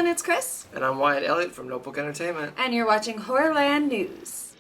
everyone, it's Kris. And I'm Wyatt Elliott from Notebook Entertainment. And you're watching Horrorland News.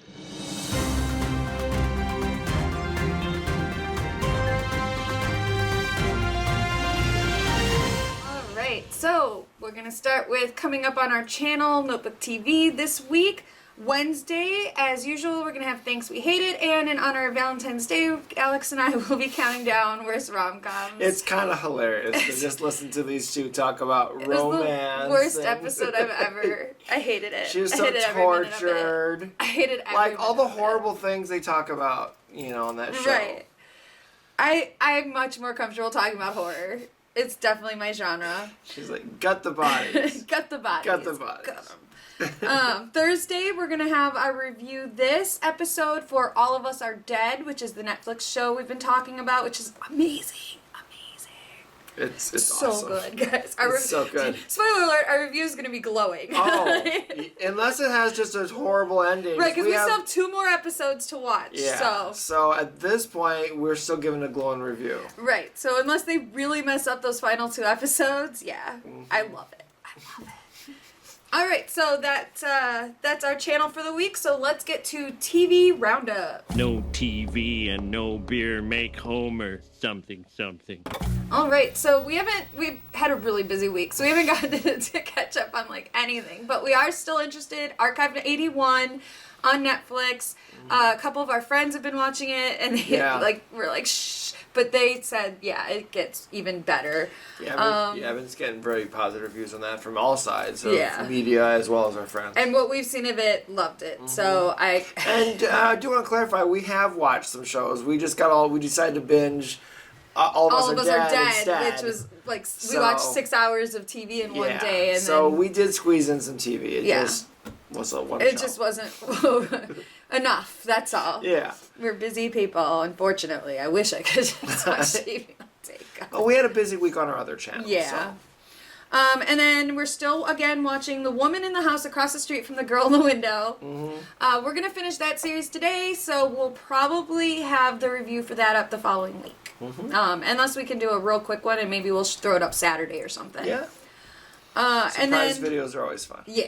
Alright, so we're going to start with coming up on our channel, Notebook TV, this week. Wednesday, as usual, we're going to have Thanks We Hate It, and in honor of Valentine's Day, Alex and I will be counting down worst rom-coms. It's kind of hilarious to just listen to these two talk about romance. It was the worst episode I've ever... I hated it. She was so tortured. I hated every Like, all the minute of it. horrible things they talk about, you know, on that show. Right. I'm much more comfortable talking about horror. It's definitely my genre. She's like, gut the bodies. Gut the bodies. Gut the bodies. Gut 'em. Thursday, we're going to have our review this episode for All of Us Are Dead, which is the Netflix show we've been talking about, which is amazing. It's so awesome. good, guys. It's so good. Spoiler alert, our review is going to be glowing. Oh, unless it has just a horrible ending. Right, because we still have 2 more episodes to watch. Yeah, so at this point, we're still giving a glowing review. Right, so unless they really mess up those final 2 episodes, yeah, I love it. I love it. Alright, so that's our channel for the week, so let's get to TV Roundup. No TV and no beer make Homer something. Alright, so we've had a really busy week, so we haven't gotten to catch up on like anything, but we are still interested. Archived 81 on Netflix. A couple of our friends have been watching it, and they we're like, shh, but they said, yeah, it gets even better. Yeah, I've been getting very positive reviews on that from all sides of media as well as our friends. And what we've seen of it, loved it. Mm-hmm. So I do want to clarify, we have watched some shows. We decided to binge All of Us Are Dead instead. Which was like we watched 6 hours of TV in one day, and so we did squeeze in some TV. It just was a one show. It just wasn't enough. That's all. Yeah, we're busy people. Unfortunately, I wish I could just watch TV all day. Oh, we had a busy week on our other channel. Yeah. So. And then we're still, again, watching The Woman in the House Across the Street from the Girl in the Window. Mm-hmm. We're going to finish that series today, so we'll probably have the review for that up the following week. Mm-hmm. Unless we can do a real quick one, and maybe we'll throw it up Saturday or something. Yeah. Surprise videos are always fun. Yeah.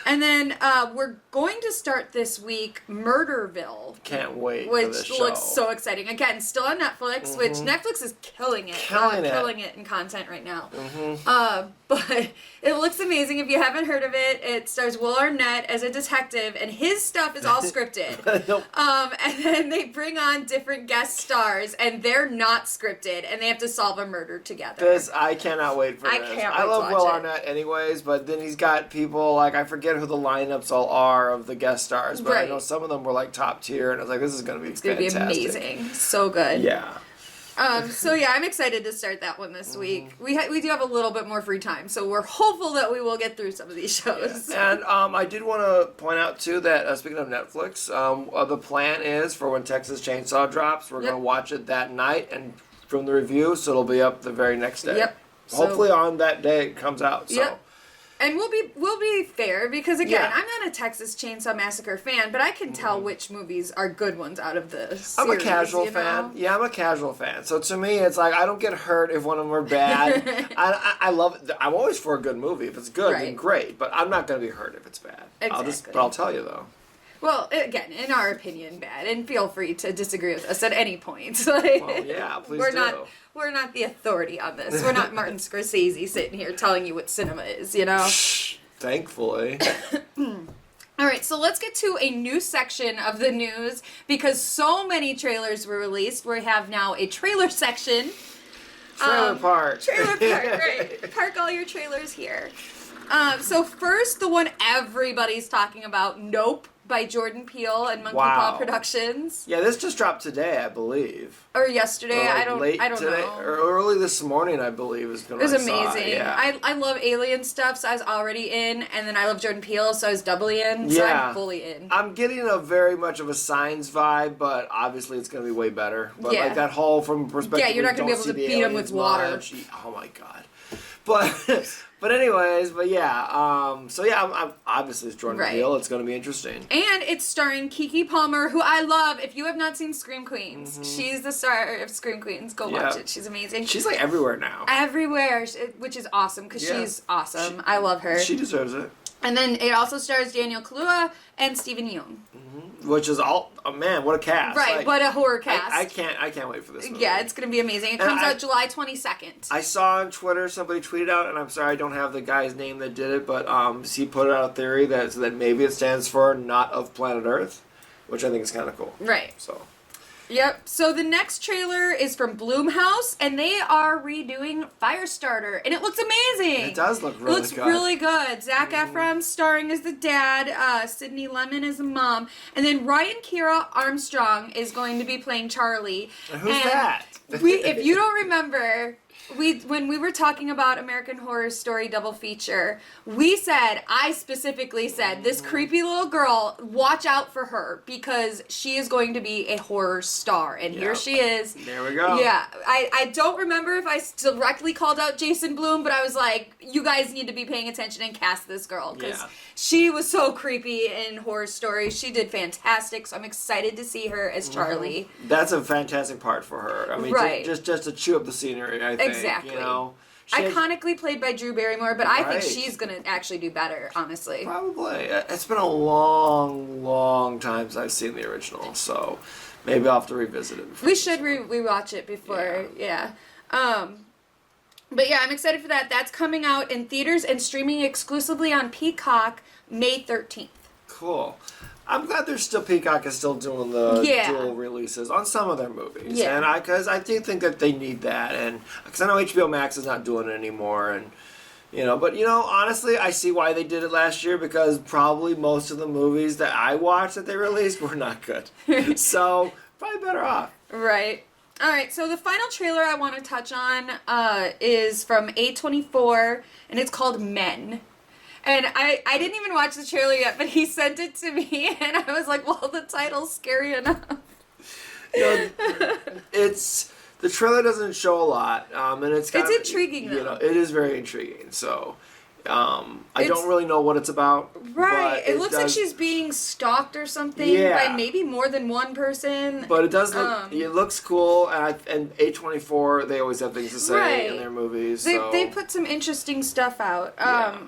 And then we're going to start this week Murderville. Can't wait for this show. Which looks so exciting. Again, still on Netflix, which Netflix is killing it. Killing it in content right now. But it looks amazing. If you haven't heard of it, it stars Will Arnett as a detective, and his stuff is all scripted. Nope. And then they bring on different guest stars, and they're not scripted, and they have to solve a murder together. I cannot wait for this. I love Will Arnett anyways, but then he's got people, like, I forget who the lineups all are of the guest stars, but I know some of them were, like, top tier, and I was like, this is going to be fantastic. It's going to be amazing. So good. Yeah. So yeah, I'm excited to start that one this week. We do have a little bit more free time, so we're hopeful that we will get through some of these shows. Yeah. And I did want to point out too that speaking of Netflix, the plan is for when Texas Chainsaw drops, we're going to watch it that night and from the review, so it'll be up the very next day. Yep. Hopefully on that day it comes out. So. Yep. And we'll be fair, because again, I'm not a Texas Chainsaw Massacre fan, but I can tell which movies are good ones out of the series. I'm a casual fan. Yeah, I'm a casual fan. So to me, it's like I don't get hurt if one of them are bad. I love it. I'm always for a good movie. If it's good, then great. But I'm not going to be hurt if it's bad. Exactly. But I'll tell you though. Well, again, in our opinion, bad, and feel free to disagree with us at any point. Well, yeah, please do. We're not the authority on this. We're not Martin Scorsese sitting here telling you what cinema is, you know? Thankfully. All right, so let's get to a new section of the news, because so many trailers were released. We have now a trailer section. Trailer park. Trailer park, right. Park all your trailers here. So first, the one everybody's talking about, Nope, by Jordan Peele and Monkey Paw Productions. Yeah, this just dropped today, I believe. Or yesterday, I don't know. Or early this morning, I believe, is going to be. It was amazing. I love alien stuff, so I was already in, and then I love Jordan Peele, so I was doubly in, so I'm fully in. I'm getting a very much of a Signs vibe, but obviously it's going to be way better. But like that whole from perspective, you're not going to be able to beat him with water. Oh my god. But But anyways, so yeah, I'm obviously it's Jordan Right. Peele. It's going to be interesting. And it's starring Keke Palmer, who I love. If you have not seen Scream Queens, she's the star of Scream Queens. Go watch it. She's amazing. She's like everywhere now. Everywhere, which is awesome because she's awesome. I love her. She deserves it. And then it also stars Daniel Kaluuya and Stephen Yeun. Which is man, what a cast! Right, Like, what a horror cast. I can't wait for this movie. Yeah, it's gonna be amazing. It comes out July 22nd. I saw on Twitter somebody tweeted out, and I'm sorry I don't have the guy's name that did it, but he put out a theory that maybe it stands for Not of Planet Earth, which I think is kind of cool. Right. So. Yep. So the next trailer is from Blumhouse, and they are redoing Firestarter, and it looks amazing. It does look really good. It looks really good. Zac Efron starring as the dad, Sydney Lemon as the mom, and then Ryan Kira Armstrong is going to be playing Charlie. And who's that? If you don't remember, when we were talking about American Horror Story double feature, I specifically said, this creepy little girl, watch out for her because she is going to be a horror star, and here she is. There we go. Yeah, I don't remember if I directly called out Jason Blum, but I was like, you guys need to be paying attention and cast this girl because she was so creepy in Horror Story. She did fantastic, so I'm excited to see her as Charlie. That's a fantastic part for her. I mean, just to chew up the scenery, I think. Exactly. You know, iconically played by Drew Barrymore, but I think she's gonna actually do better, honestly. Probably. It's been a long time since I've seen the original, so maybe I'll have to revisit it. We should rewatch it before, But yeah, I'm excited for that. That's coming out in theaters and streaming exclusively on Peacock May 13th. Cool. I'm glad Peacock is still doing the dual releases on some of their movies. Yeah. And because I do think that they need that, and because I know HBO Max is not doing it anymore, and but honestly, I see why they did it last year because probably most of the movies that I watched that they released were not good. So probably better off. Right. All right, so the final trailer I want to touch on is from A24, and it's called Men. And I didn't even watch the trailer yet, but he sent it to me, and I was like, well, the title's scary enough. The trailer doesn't show a lot, and it's intriguing, though. It is very intriguing, so... I don't really know what it's about. Right. It looks like she's being stalked or something by maybe more than one person. But it does look, it looks cool, and A24, they always have things to say in their movies. They put some interesting stuff out.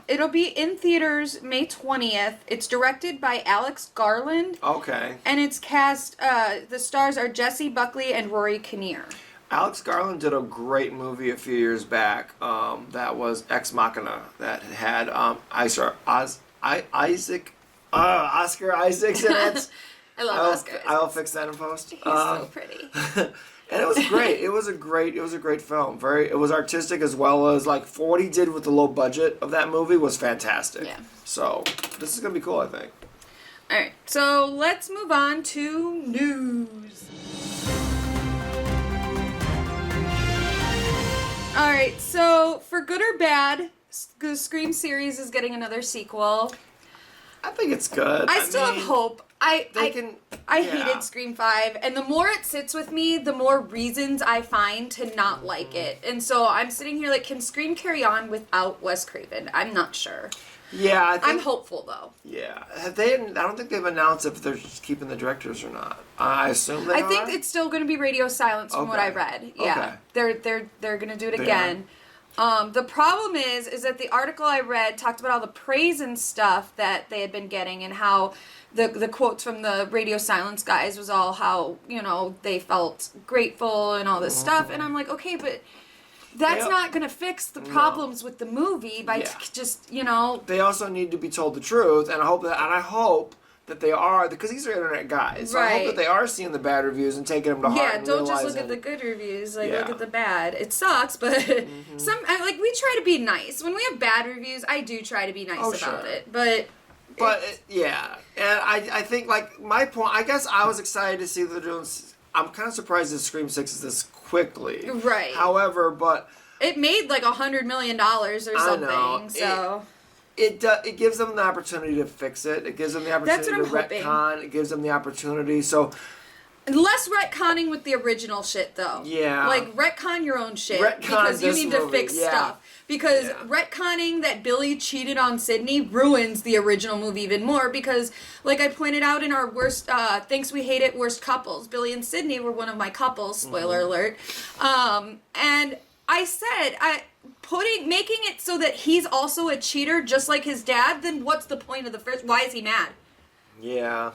It'll be in theaters May 20th. It's directed by Alex Garland. Okay. And it's cast, the stars are Jessie Buckley and Rory Kinnear. Alex Garland did a great movie a few years back. That was Ex Machina. That had Oscar Isaacs in it. I love Oscar Isaacs. I'll fix that in post. He's so pretty. And it was great. It was a great film. It was artistic as well as for what he did with the low budget of that movie was fantastic. Yeah. So this is gonna be cool, I think. All right. So let's move on to news. Alright, so for good or bad, the Scream series is getting another sequel. I think it's good. I still have hope. I hated Scream 5, and the more it sits with me, the more reasons I find to not like it. And so I'm sitting here like, can Scream carry on without Wes Craven? I'm not sure. Yeah, I'm hopeful though. Yeah, I don't think they've announced if they're keeping the directors or not. I assume they are. I think it's still going to be radio silence from what I read. Yeah, they're going to do it again. The problem is that the article I read talked about all the praise and stuff that they had been getting, and how the quotes from the radio silence guys was all how they felt grateful and all this stuff, and I'm like, okay, but. That's not going to fix the problems with the movie by just. They also need to be told the truth, and I hope that they are, because these are internet guys. So I hope that they are seeing the bad reviews and taking them to heart. Yeah, don't just look at the good reviews. Look at the bad. It sucks, but we try to be nice. When we have bad reviews, I do try to be nice about it. But and I think my point. I guess I was excited to see that they're doing. I'm kind of surprised that Scream 6 is this quickly. Right. However, but it made $100 million or something. I know. So it gives them the opportunity to fix it. It gives them the opportunity to retcon. It gives them the opportunity. So less retconning with the original shit, though. Yeah. Retcon your own shit Retcon because you need to fix stuff. because Yeah. retconning that Billy cheated on Sydney ruins the original movie even more, because like I pointed out in our worst Thanks We Hate It worst couples, Billy and Sydney were one of my couples, spoiler alert, and I said making it so that he's also a cheater just like his dad, then what's the point of the first? Why is he mad? Yeah.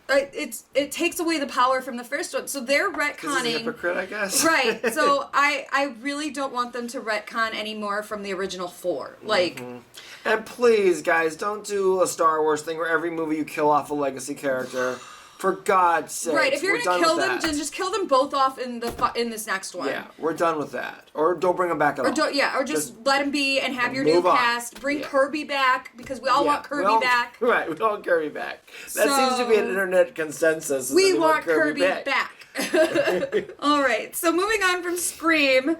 It takes away the power from the first one. So they're retconning. He's a hypocrite, I guess. Right. So I really don't want them to retcon anymore from the original 4. Like. And please, guys, don't do a Star Wars thing where every movie you kill off a legacy character. For God's sake. Right. If you're gonna kill them, then just kill them both off in this next one. Yeah, we're done with that. Or don't bring them back at all. Or just let them be and have your new move on. cast. Bring Kirby back, because we all want Kirby back. Right, we want Kirby back. That seems to be an internet consensus. We want Kirby back. All right. So moving on from Scream,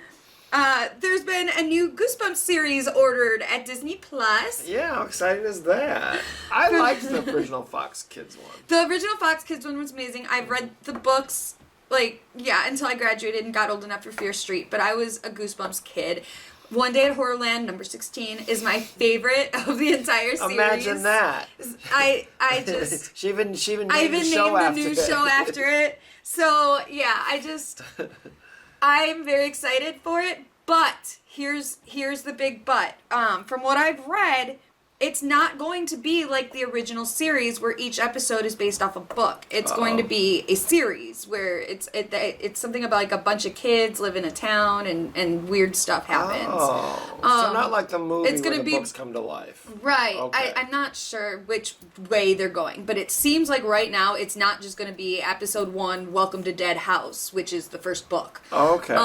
there's been a new Goosebumps series ordered at Disney Plus. Yeah, how exciting is that? I liked the original Fox Kids one. The original Fox Kids one was amazing. I've read the books, until I graduated and got old enough for Fear Street, but I was a Goosebumps kid. One Day at Horrorland, number 16, is my favorite of the entire series. Imagine that. I just... she even named I even the show named after the new it. show after it. So, yeah, I'm very excited for it, but here's the big but. From what I've read, it's not going to be like the original series where each episode is based off a book. It's going to be a series where it's something about like a bunch of kids live in a town and weird stuff happens. Oh, so not like the movie it's gonna where the be- books come to life. Right. Okay. I'm not sure which way they're going, but it seems like right now it's not just going to be episode 1, Welcome to Dead House, which is the first book. Okay.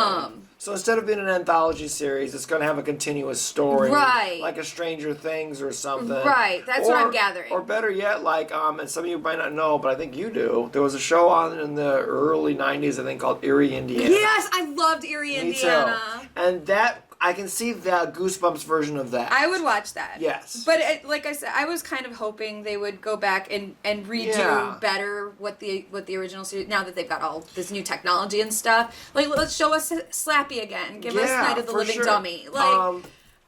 So instead of being an anthology series, it's going to have a continuous story. Right. Like a Stranger Things or something. Right. That's what I'm gathering. Or better yet, and some of you might not know, but I think you do, there was a show on in the early 90s, I think, called Erie, Indiana. Yes, I loved Erie, Me Indiana. too. And that, I can see the Goosebumps version of that. I would watch that. Yes. But like I said, I was kind of hoping they would go back and redo better what the original series, now that they've got all this new technology and stuff. Like, let's show us Slappy again. Give us Night of the for Living sure. Dummy.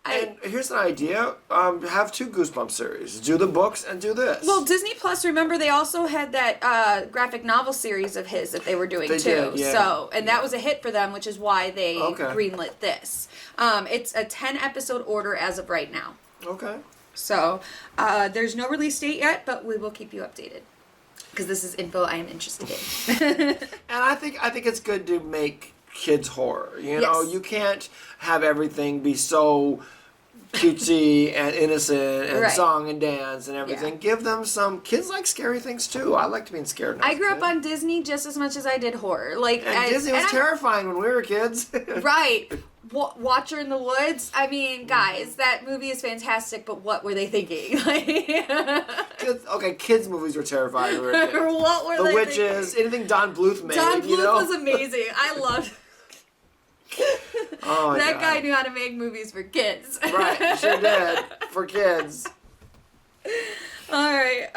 And here's an idea. Have 2 Goosebumps series. Do the books and do this. Well, Disney Plus, remember, they also had that graphic novel series of his that they were doing, They too. did, yeah. So, and that was a hit for them, which is why they greenlit this. It's a 10-episode order as of right now. Okay. So, there's no release date yet, but we will keep you updated. Because this is info I am interested in. And I think it's good to make kids horror. You know, Yes. you can't have everything be so cutesy and innocent and Right. song and dance and everything. Yeah. Give them some. Kids like scary things too. I like being scared. I grew up on Disney just as much as I did horror. And Disney was terrifying when we were kids. Right. Watcher in the Woods. I mean, guys, that movie is fantastic, but what were they thinking? Kids movies were terrifying when we were kids. What were The they Witches, anything Don Bluth made. Don Bluth you know? was amazing. I loved Oh my that God. guy knew how to make movies for kids. Right, sure did. For kids. All right.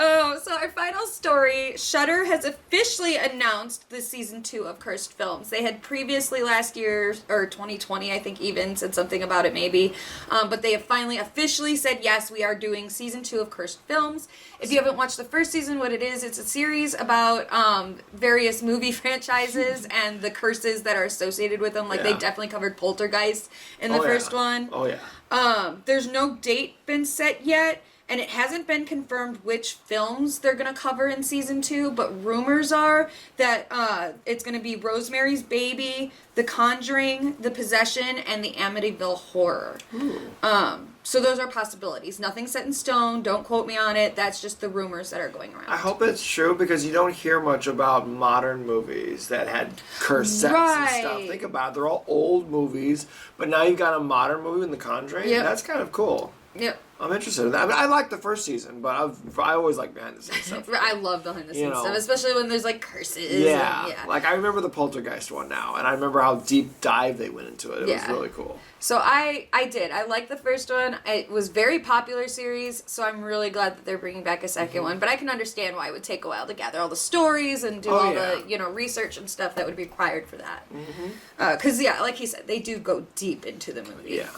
So our final story, Shudder has officially announced the season 2 of Cursed Films. They had previously last year, or 2020, I think even, said something about it maybe. But they have finally officially said, yes, we are doing season 2 of Cursed Films. If you haven't watched the first season, what it is, it's a series about various movie franchises and the curses that are associated with them. Like, they definitely covered Poltergeist in the first one. Oh, yeah. There's no date been set yet. And it hasn't been confirmed which films they're going to cover in season 2, but rumors are that it's going to be Rosemary's Baby, The Conjuring, The Possession, and the Amityville Horror. So those are possibilities. Nothing set in stone. Don't quote me on it. That's just the rumors that are going around. I hope it's true because you don't hear much about modern movies that had cursed sets and stuff. Think about it. They're all old movies, but now you've got a modern movie in The Conjuring. Yep. That's kind of cool. Yep. I'm interested in that. I mean, I like the first season, but I always like behind the scenes stuff. I love behind the scenes You know. stuff, especially when there's like curses. Yeah. And, Like I remember the Poltergeist one now, and I remember how deep dive they went into it. It was Yeah. really cool. So I did. I liked the first one. It was very popular series, so I'm really glad that they're bringing back a 2nd one. But I can understand why it would take a while to gather all the stories and do all the research and stuff that would be required for that. Because like he said, they do go deep into the movie. Yeah.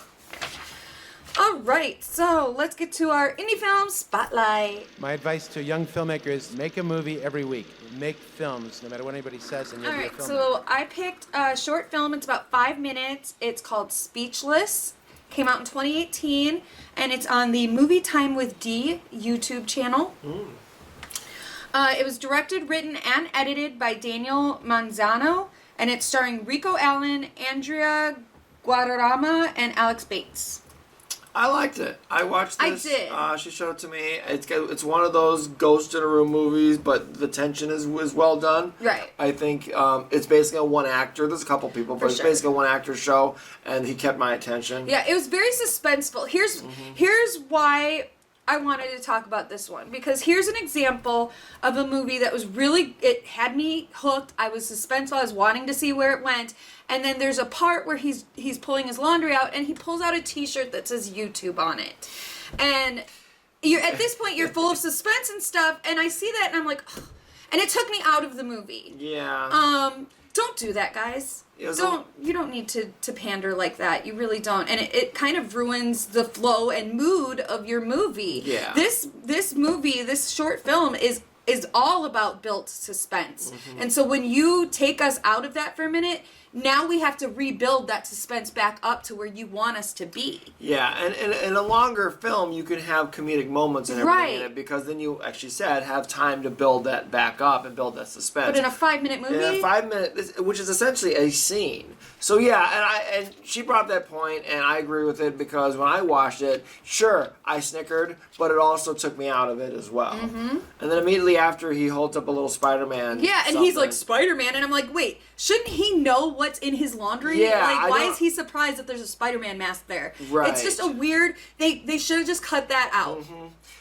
All right, so let's get to our indie film spotlight. My advice to young filmmakers, make a movie every week. Make films, no matter what anybody says, and you'll All be a right, filmmaker. so I picked a short film. It's about 5 minutes. It's called Speechless. Came out in 2018, and it's on the Movie Time with D YouTube channel. It was directed, written, and edited by Daniel Manzano, and it's starring Rico Allen, Andrea Guadarrama, and Alex Bates. I liked it. I watched this. I did. She showed it to me. It's one of those ghost in a room movies, but the tension is well done. Right. I think it's basically a one actor. There's a couple people, but it's basically a one actor show, and he kept my attention. Yeah, it was very suspenseful. Here's why I wanted to talk about this one, because here's an example of a movie that was really, it had me hooked. I was suspenseful. I was wanting to see where it went. And then there's a part where he's pulling his laundry out, and he pulls out a T-shirt that says YouTube on it. And you're at this point, you're full of suspense and stuff, and I see that, and I'm like, ugh. And it took me out of the movie. Yeah. Don't do that, guys. You don't need to pander like that. You really don't. And it kind of ruins the flow and mood of your movie. Yeah. This movie, this short film is all about built suspense. And so when you take us out of that for a minute, now we have to rebuild that suspense back up to where you want us to be. Yeah, and in a longer film, you can have comedic moments and everything in Right. it, because then you actually have time to build that back up and build that suspense. But in a 5-minute movie, In a 5 minute, which is essentially a scene. So yeah, and she brought up that point, and I agree with it, because when I watched it, sure, I snickered, but it also took me out of it as well. And then immediately after, he holds up a little Spider-Man. yeah, and he's like, Spider-Man, and I'm like, wait, shouldn't he know what's in his laundry? Yeah, like, why is he surprised that there's a Spider-Man mask there? Right. It's just a weird, they should have just cut that out.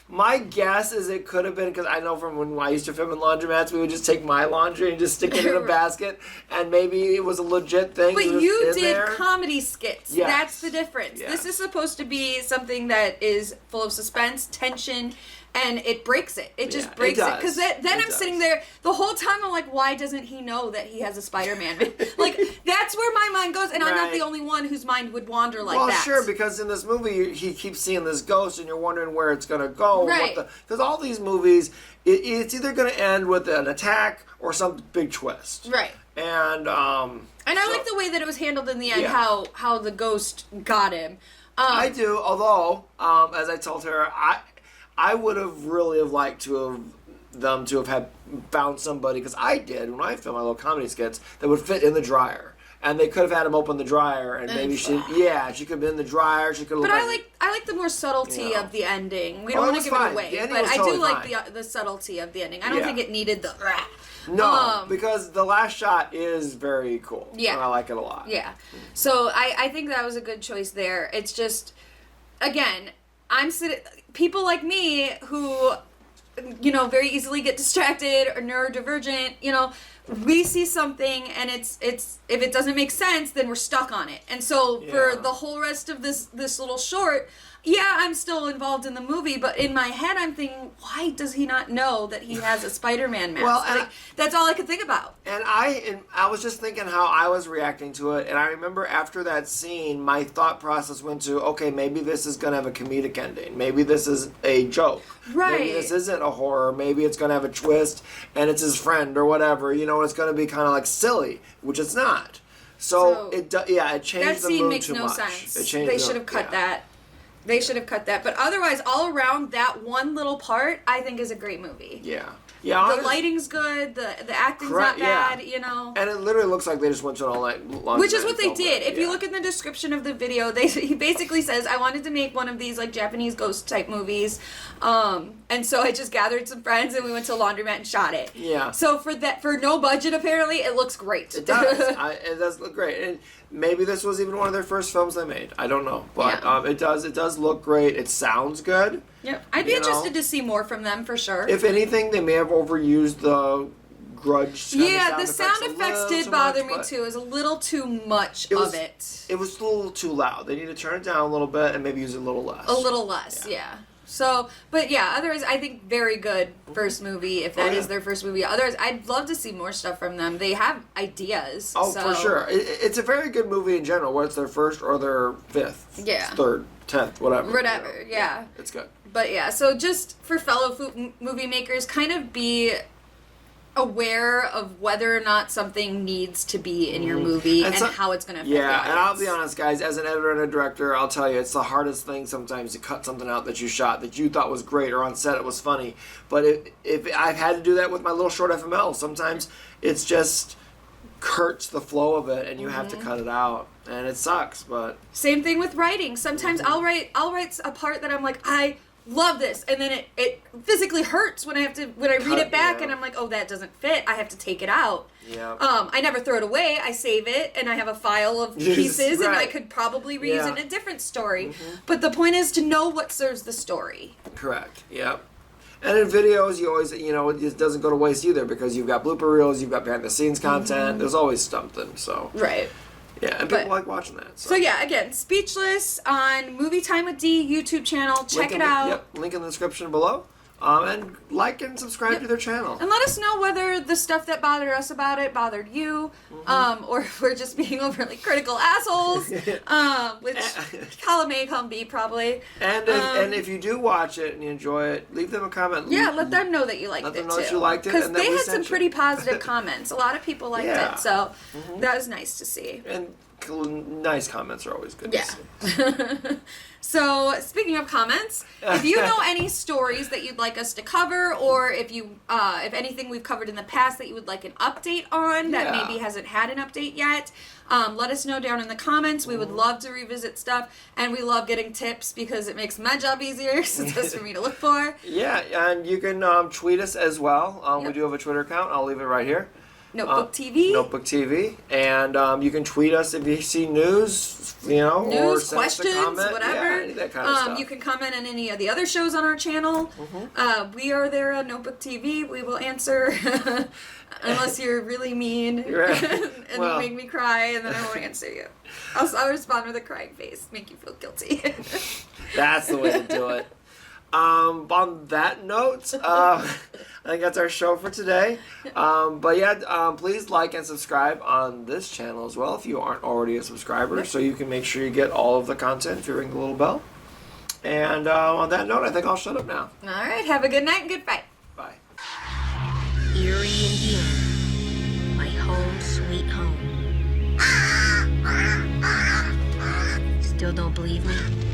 My guess is it could have been, because I know from when I used to film in laundromats, we would just take my laundry and just stick it in a basket, and maybe it was a legit thing. But it was you in did there. comedy skits. Yes. That's the difference. Yes. This is supposed to be something that is full of suspense, tension, and it breaks it. It just Yeah, breaks it it. does. Because then It I'm does. sitting there, the whole time I'm like, why doesn't he know that he has a Spider-Man? Like, that's where my mind goes, and I'm not the Right. only one whose mind would wander like Well, that. sure, because in this movie, he keeps seeing this ghost, and you're wondering where it's going to go. Right. Because all these movies, it's either going to end with an attack or some big twist. Right. And I like the way that it was handled in the end, Yeah. how the ghost got him. I do, although, as I told her, I would have really have liked to have found somebody, because I did when I filmed my little comedy skits, that would fit in the dryer. And they could have had him open the dryer, and maybe she could have been in the dryer. She could have. But I like the more subtlety of the ending. We don't it want was to give fine. it away, The ending but was I totally do like fine. the subtlety of the ending. I don't Yeah. think it needed the. No, because the last shot is very cool. Yeah. And I like it a lot. Yeah. So I think that was a good choice there. It's just, again, people like me who, very easily get distracted or neurodivergent, we see something and it's if it doesn't make sense, then we're stuck on it. And so for Yeah. the whole rest of this little short, yeah, I'm still involved in the movie, but in my head I'm thinking, why does he not know that he has a Spider-Man mask? Well, and that's all I could think about. And I was just thinking how I was reacting to it, and I remember after that scene, my thought process went to, okay, maybe this is going to have a comedic ending. Maybe this is a joke. Right. Maybe this isn't a horror. Maybe it's going to have a twist, and it's his friend or whatever. It's going to be kind of like silly, which it's not. So it changed that the mood scene makes too no much. sense. It changed They the- should have cut yeah. that. They should have cut that. But otherwise, all around, that one little part, I think is a great movie. Yeah. Yeah. The lighting's good. The acting's Correct, not yeah. bad. And it literally looks like they just went to an all-night laundry Which is what they and filmed did. it. If you Yeah. look in the description of the video, he basically says, I wanted to make one of these like Japanese ghost type movies. And so I just gathered some friends and we went to a laundromat and shot it. Yeah. So for no budget, apparently, it looks great. It does. It does look great, and maybe this was even one of their first films they made. I don't know, but Yeah. it does look great. It sounds good. Yep. I'd be interested to see more from them for sure. If anything, they may have overused the grudge. The sound effects did bother me but too. It was a little too much was- of it. It was a little too loud. They need to turn it down a little bit and maybe use it a little less. A little less, yeah. So, but yeah, otherwise, I think very good first movie, if that is their first movie. Otherwise, I'd love to see more stuff from them. They have ideas. Oh, so. for sure. It's a very good movie in general, whether it's their first or their fifth, Yeah. third, 10th, whatever. Whatever, yeah. It's good. But yeah, so just for fellow movie makers, kind of be aware of whether or not something needs to be in your movie and how it's going to affect the Yeah, and I'll audience. be honest, guys, as an editor and a director, I'll tell you, it's the hardest thing sometimes to cut something out that you shot that you thought was great or on set it was funny. But if I've had to do that with my little short FML, sometimes it's just hurts the flow of it and you have to cut it out. And it sucks, but... Same thing with writing. Sometimes I'll write a part that I'm like, I love this, and then it physically hurts when I read it back and I'm like, oh, that doesn't fit. I have to take it out. Yeah. I never throw it away. I save it, and I have a file of pieces, and I could probably reuse it in a different story. But the point is to know what serves the story. Correct. Yep. And in videos, you always, it doesn't go to waste either because you've got blooper reels, you've got behind the scenes content. There's always something. So. Right. Yeah, and people like watching that. So yeah, again, Speechless on Movie Time with D YouTube channel. Check it out. Yep, link in the description below. And like and subscribe to their channel. And let us know whether the stuff that bothered us about it bothered you, or if we're just being overly critical assholes, which column A, column B probably. And if you do watch it and you enjoy it, leave them a comment. Yeah, let them know that you liked it too. Let them know that you liked it. Because and that they we had some sent you. pretty positive comments. A lot of people liked it, so that was nice to see. And nice comments are always good to see. So, speaking of comments, if you know any stories that you'd like us to cover, or if anything we've covered in the past that you would like an update on that maybe hasn't had an update yet, let us know down in the comments. We would love to revisit stuff, and we love getting tips because it makes my job easier since that's for me to look for. Yeah, and you can tweet us as well. We do have a Twitter account. I'll leave it right here. Notebook TV. Notebook TV. And you can tweet us if you see news, or send questions, us a comment. whatever. Yeah, any of that kind of stuff. You can comment on any of the other shows on our channel. We are there on Notebook TV. We will answer unless you're really mean and make me cry, and then I won't answer you. I'll respond with a crying face, make you feel guilty. That's the way to do it. On that note, I think that's our show for today. But yeah, please like and subscribe on this channel as well if you aren't already a subscriber, so you can make sure you get all of the content if you ring the little bell. And on that note, I think I'll shut up now. All right, have a good night and goodbye. Bye. Erie, Indiana, my home sweet home. Still don't believe me?